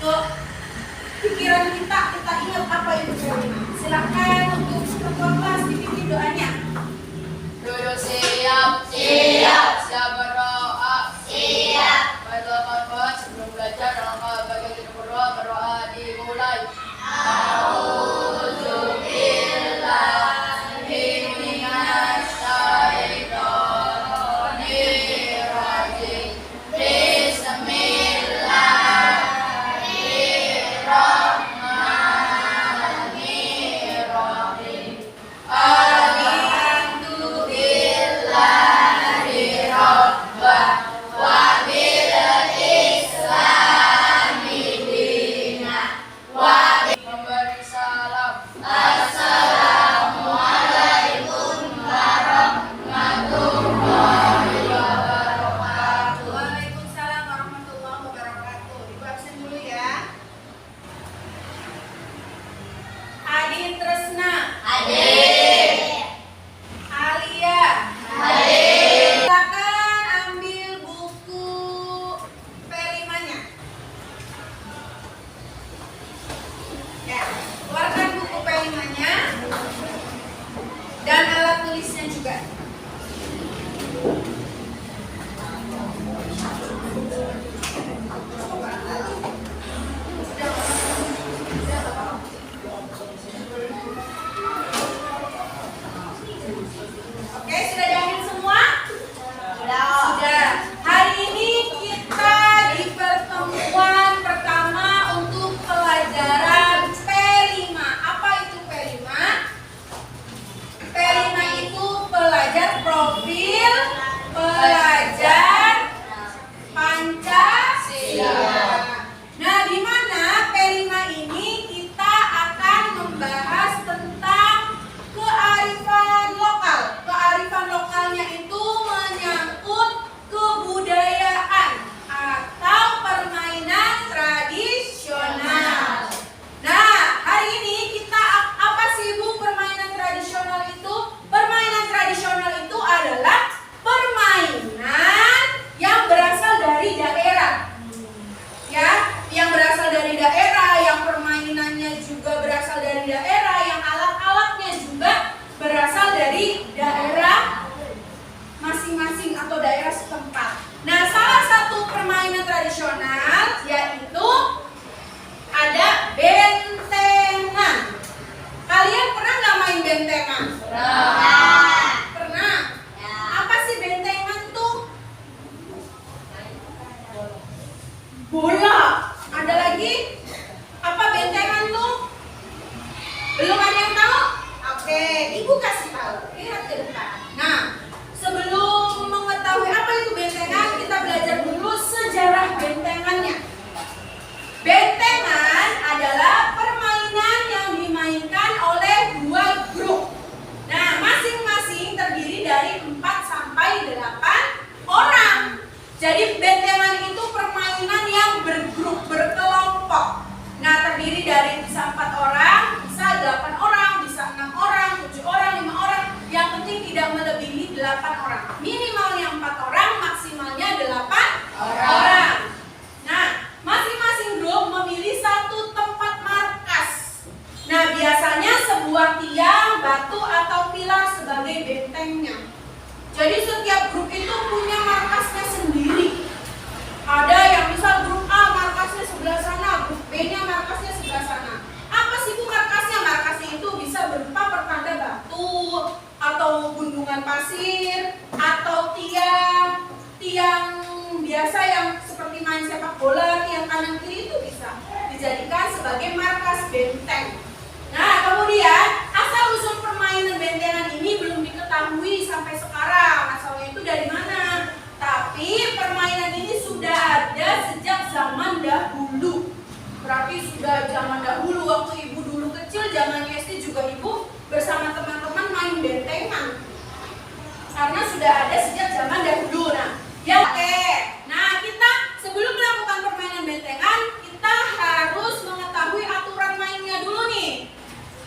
ke pikiran kita ingat apa itu pelima. Silakan untuk ketua kelas dipimpin doanya. Duduk siap. Siap berdoa. Baik, sebelum belajar dalam bagian kita berdoa dimulai. Dan alat tulisnya juga. Oke, sudah diambil semua? Sudah. Hari ini kita di pertemuan pertama untuk pelajaran P5. Apa itu P5? P5 itu pelajar profil pelajar Pancasila. Nah, di mana P5 ini kita akan membahas tentang kearifan lokal. Kearifan lokalnya itu menyangkut kebudayaan atau permainan tradisional. Nah, hari ini kita apa sih Bu permainan tradisional itu? Permainan tradisional itu adalah permainan yang berasal dari daerah. Ya, yang berasal dari daerah, yang permainannya juga berasal dari daerah, yang alat-alatnya juga berasal dari daerah masing-masing atau daerah setempat. Nah, salah satu permainan tradisional yaitu ada bentengan. Kalian pernah nggak main bentengan? Pernah. Apa sih bentengan tuh? Bola. Ada lagi? Apa bentengan tuh? Belum ada yang tahu? Oke, Ibu kasih tahu. Lihat ke depan. Nah, sebelum mengetahui apa itu bentengan, kita belajar dulu sejarah bentengannya. Bentengan adalah permainan yang dimainkan oleh dua grup. Nah, masing-masing terdiri dari 4 sampai 8 orang. Jadi bentengan itu permainan yang bergrup, berkelompok. Nah, terdiri dari bisa 4 orang, bisa 8 orang, bisa 6 orang, 7 orang, 5 orang. Yang penting tidak melebihi 8 orang. Minimalnya 4 orang, maksimalnya 8 orang. Nah, masing-masing grup memilih satu tempat markas. Nah, biasanya sebuah tiang, batu, atau pilar sebagai bentengnya. Jadi setiap grup itu punya markasnya sendiri. Ada yang misal grup A markasnya sebelah sana, grup B-nya markasnya sebelah sana. Apa sih Bu markasnya? Markasnya itu bisa berupa pertanda batu, atau gundukan pasir, atau tiang biasa yang seperti main sepak bola, tiang kanan kiri itu bisa dijadikan sebagai markas benteng. Nah, kemudian asal usul permainan bentengan ini belum diketahui sampai sekarang. Asalnya itu dari mana? Tapi permainan ini sudah ada sejak zaman dahulu. Berarti sudah zaman dahulu, waktu Ibu dulu kecil, zaman SD juga Ibu bersama teman-teman main bentengan. Karena sudah ada sejak zaman dahulu. Nah, ya oke. Nah, kita sebelum melakukan permainan bentengan, kita harus mengetahui aturan mainnya dulu nih.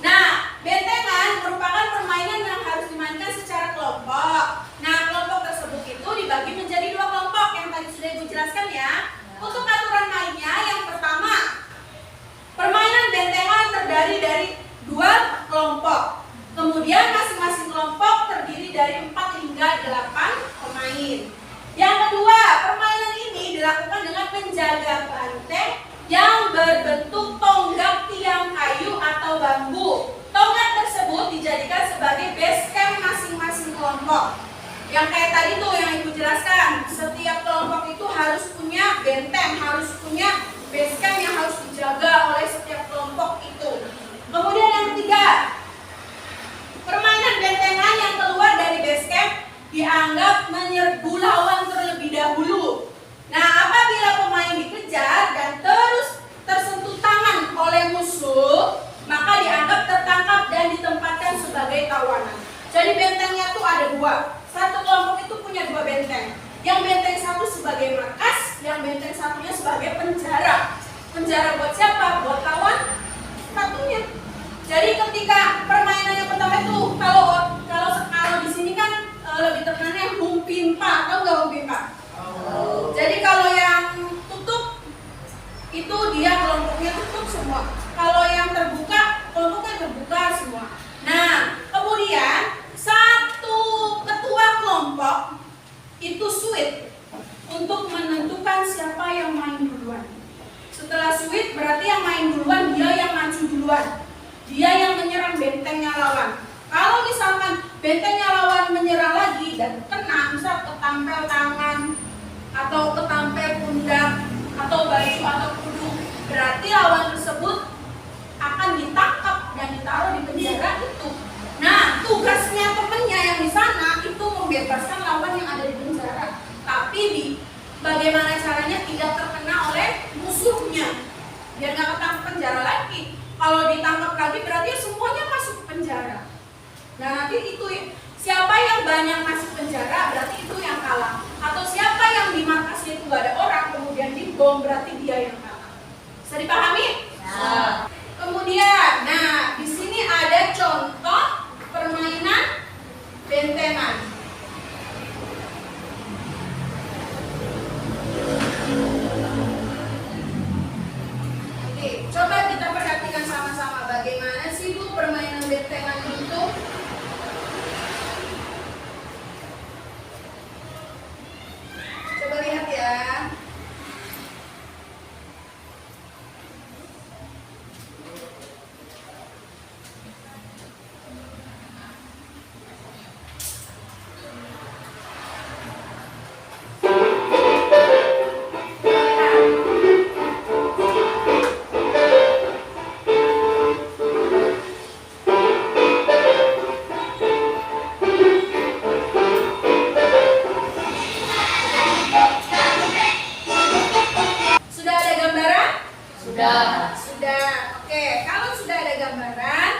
Nah, bentengan merupakan permainan yang harus dimainkan secara kelompok. Nah, kelompok tersebut itu dibagi menjadi 2 kelompok yang tadi sudah Ibu jelaskan ya. Untuk aturan mainnya, yang pertama, terdiri dari 2 kelompok. Kemudian masing-masing kelompok terdiri dari 4 hingga 8 pemain. Yang kedua, permainan ini dilakukan dengan menjaga banteng yang berbentuk tonggak tiang kayu atau bambu. Tonggak tersebut dijadikan sebagai base camp masing-masing kelompok. Yang kayak tadi tuh yang Ibu jelaskan, setiap kelompok itu harus punya benteng, harus punya base camp yang harus dijaga oleh setiap kelompok itu. Kemudian yang ketiga, permainan bentengan yang keluar dari base camp dianggap menyerbu lawan terlebih dahulu. Nah, apabila pemain dikejar dan terus tersentuh tangan oleh musuh, maka dianggap tertangkap dan ditempatkan sebagai tawanan. Jadi bentengnya tuh ada 2. Satu kelompok itu punya 2 benteng. Yang benteng satu sebagai markas, yang benteng satunya sebagai penjara. Penjara buat siapa? Buat lawan satunya. Jadi ketika permainan yang pertama itu kalau di sini kan lebih terkenalnya humpimpa, tahu nggak humpimpa? Jadi kalau yang tutup itu dia kelompoknya tutup semua. Kalau yang terbuka kelompoknya terbuka semua. Nah, kemudian satu ketua kelompok itu suit untuk menentukan siapa yang main duluan. Setelah suit berarti yang main duluan dia yang maju duluan. Dia yang menyerang bentengnya lawan. Kalau misalkan bentengnya lawan menyerang lagi dan kena, misal ketampel tangan atau ketampel pundak atau baju atau punduk, berarti lawan tersebut akan ditangkap dan ditaruh di penjara itu. Nah, tugasnya temennya yang di sana itu membebaskan lawan yang ada di penjara. Tapi bagaimana caranya tidak terkena oleh musuhnya, biar nggak ketangkap penjara lagi. Kalau ditangkap lagi berarti semuanya masuk penjara. Nah, nanti itu siapa yang banyak masuk penjara berarti itu yang kalah. Atau siapa yang di markasnya itu gak ada orang kemudian dibom berarti dia yang kalah. Bisa dipahami? Ya. Kemudian, nah di sini ada contoh permainan bentengan. Oke, coba kita perhatikan sama-sama bagaimana sih Bu permainan bentengan itu. Coba lihat ya. Sudah ada gambaran? Sudah. Sudah. Oke, kalau sudah ada gambaran,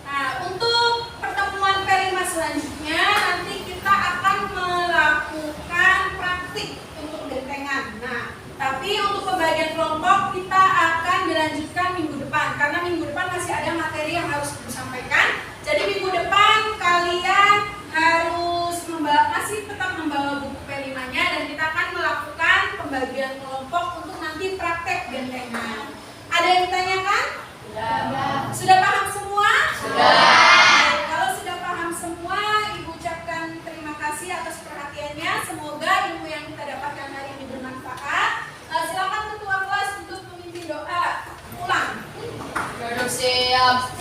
nah untuk pertemuan P5 selanjutnya nanti kita akan melakukan praktik untuk bentengan. Nah, tapi untuk pembagian kelompok kita akan dilanjutkan minggu depan karena minggu depan masih ada materi yang harus disampaikan. Jadi minggu depan kalian harus masih tetap membawa buku P5-nya dan kita akan melakukan pembagian kelompok untuk nanti praktek bentengan. Ada yang ditanyakan? Sudah. Sudah paham semua? Sudah. Kalau sudah paham semua, Ibu ucapkan terima kasih atas perhatiannya. Semoga ilmu yang kita dapatkan hari ini bermanfaat. Silakan ketua kelas untuk memimpin doa. Ulang. Duduk siap.